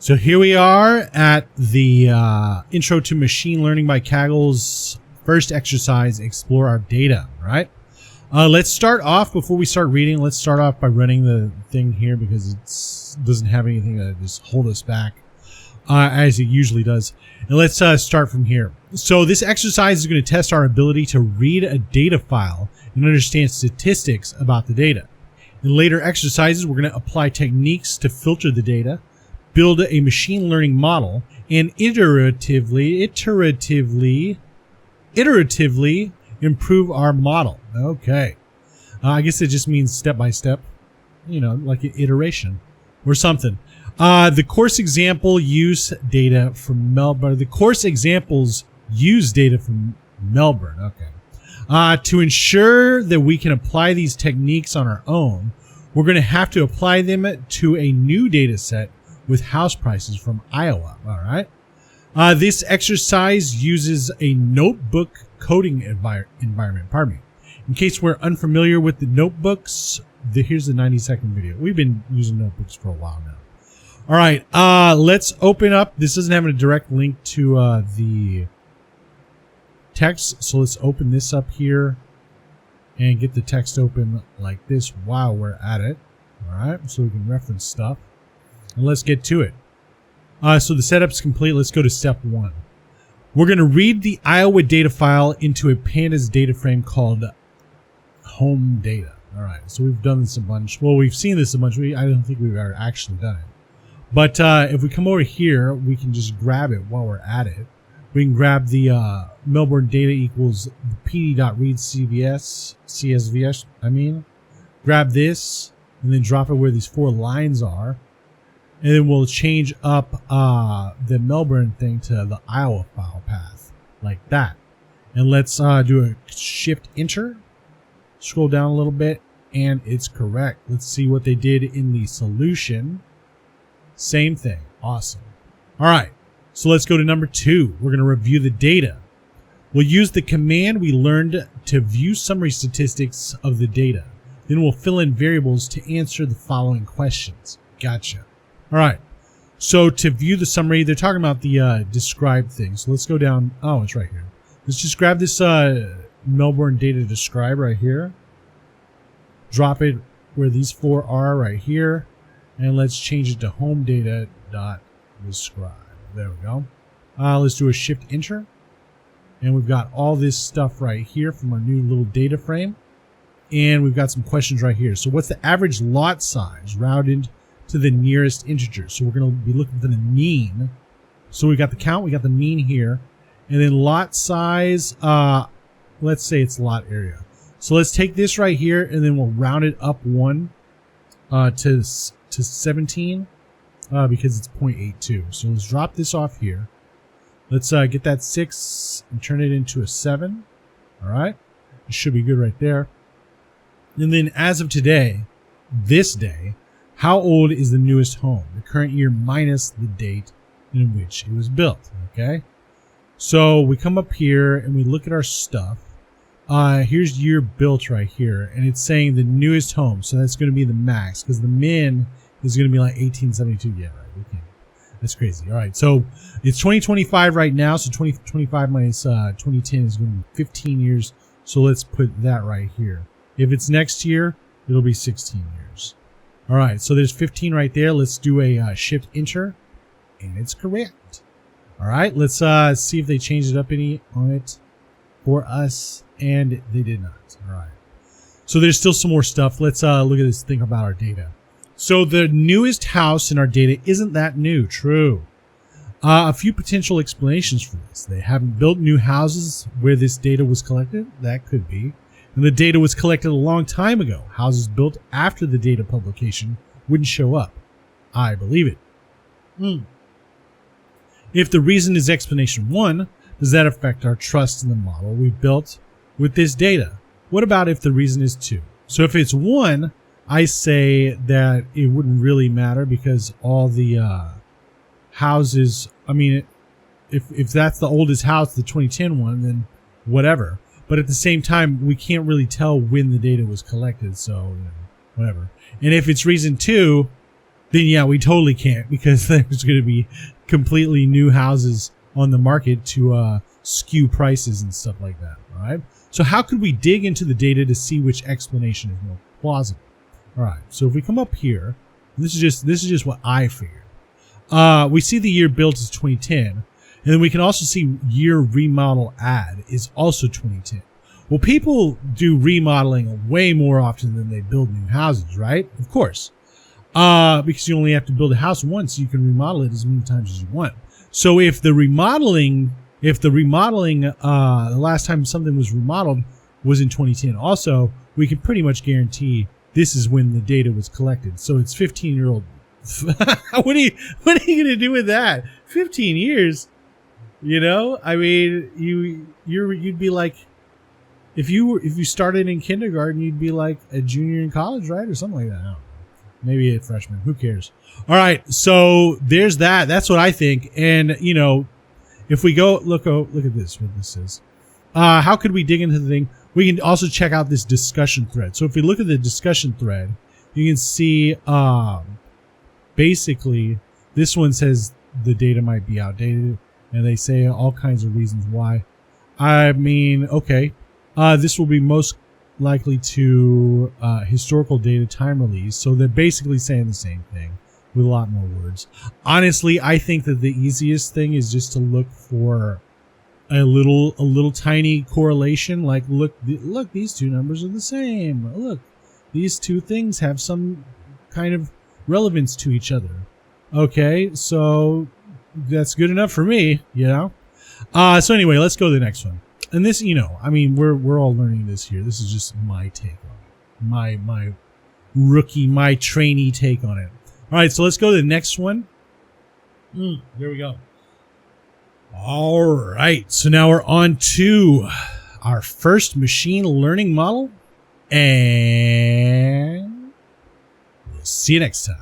So here we are at the Intro to Machine Learning by Kaggle's first exercise, Explore Our Data, right? Let's start off, before we start reading, let's start off by running the thing here because it doesn't have anything to just hold us back as it usually does. And let's start from here. So this exercise is going to test our ability to read a data file and understand statistics about the data. In later exercises, we're going to apply techniques to filter the data, build a machine learning model, and iteratively improve our model. Okay. I guess it just means step by step, you know, like an iteration or something. The course example use data from Melbourne. The course examples use data from Melbourne. Okay. To ensure that we can apply these techniques on our own, we're going to have to apply them to a new data set with house prices from Iowa. All right. This exercise uses a notebook coding environment. Pardon me. In case we're unfamiliar with the notebooks, here's the 90-second video. We've been using notebooks for a while now. All right. Let's open up. This doesn't have a direct link to the text, so let's open this up here and get the text open like this while we're at it. All right. So we can reference stuff. And let's get to it. So the setup's complete. Let's go to step 1. We're going to read the Iowa data file into a Pandas DataFrame called home data. All right. So we've done this a bunch. Well, we've seen this a bunch. I don't think we've ever actually done it. But if we come over here, we can just grab it while we're at it. We can grab the Melbourne data equals pd.read CSV. Grab this and then drop it where these 4 lines are. And then we'll change up the Melbourne thing to the Iowa file path, like that. And let's do a shift enter. Scroll down a little bit, and it's correct. Let's see what they did in the solution. Same thing. Awesome. All right. So let's go to number 2. We're going to review the data. We'll use the command we learned to view summary statistics of the data. Then we'll fill in variables to answer the following questions. Gotcha. All right. So to view the summary, they're talking about the describe thing. So let's go down. Oh, it's right here. Let's just grab this Melbourne data describe right here. Drop it where these 4 are right here. And let's change it to home data dot describe. There we go. Let's do a shift enter. And we've got all this stuff right here from our new little data frame. And we've got some questions right here. So what's the average lot size rounded to the nearest integer? So we're going to be looking for the mean. So we got the count, we got the mean here. And then lot size, let's say it's lot area. So let's take this right here and then we'll round it up 1 to 17 because it's 0.82. So let's drop this off here. Let's get that 6 and turn it into a 7. All right. It should be good right there. And then as of today, this day, how old is the newest home? The current year minus the date in which it was built. Okay. So we come up here and we look at our stuff. Here's year built right here. And it's saying the newest home. So that's going to be the max because the min is going to be like 1872. Yeah, right. Okay. That's crazy. All right. So it's 2025 right now. So 2025 minus 2010 is going to be 15 years. So let's put that right here. If it's next year, it'll be 16 years. All right. So there's 15 right there. Let's do a shift enter. And it's correct. All right. Let's see if they changed it up any on it for us. And they did not. All right. So there's still some more stuff. Let's look at this thing about our data. So the newest house in our data isn't that new. True. A few potential explanations for this. They haven't built new houses where this data was collected. That could be. And the data was collected a long time ago. Houses built after the data publication wouldn't show up. I believe it. If the reason is explanation 1, does that affect our trust in the model we built with this data? What about if the reason is 2? So if it's 1, I say that it wouldn't really matter because all the houses, I mean, if that's the oldest house, the 2010 one, then whatever. But at the same time, we can't really tell when the data was collected, so you know, whatever. And if it's reason 2, then yeah, we totally can't, because there's going to be completely new houses on the market to skew prices and stuff like that. All right. So how could we dig into the data to see which explanation is more plausible? All right. So if we come up here, this is just what I figured. We see the year built is 2010, and then we can also see year remodel add is also 2010. Well, people do remodeling way more often than they build new houses, right? Of course. Because you only have to build a house once, you can remodel it as many times as you want. So if the remodeling, the last time something was remodeled was in 2010, also, we can pretty much guarantee this is when the data was collected. So it's 15-year-old. What are you going to do with that? 15 years? You know, I mean, you'd be like, if you started in kindergarten, you'd be like a junior in college, right? Or something like that. I don't know. Maybe a freshman. Who cares? All right. So there's that. That's what I think. And, you know, if we go look at this, what this is. How could we dig into the thing? We can also check out this discussion thread. So if we look at the discussion thread, you can see basically this one says the data might be outdated, and they say all kinds of reasons why. I mean, okay, this will be most likely to historical data time release. So they're basically saying the same thing with a lot more words. Honestly, I think that the easiest thing is just to look for a little tiny correlation. Like, look, these two numbers are the same. Look, these two things have some kind of relevance to each other. Okay, so that's good enough for me, you know. So anyway, let's go to the next one. And this, you know, I mean, we're all learning this here. This is just my take on it. My trainee take on it. All right, so let's go to the next one. There we go. All right, so now we're on to our first machine learning model, and we'll see you next time.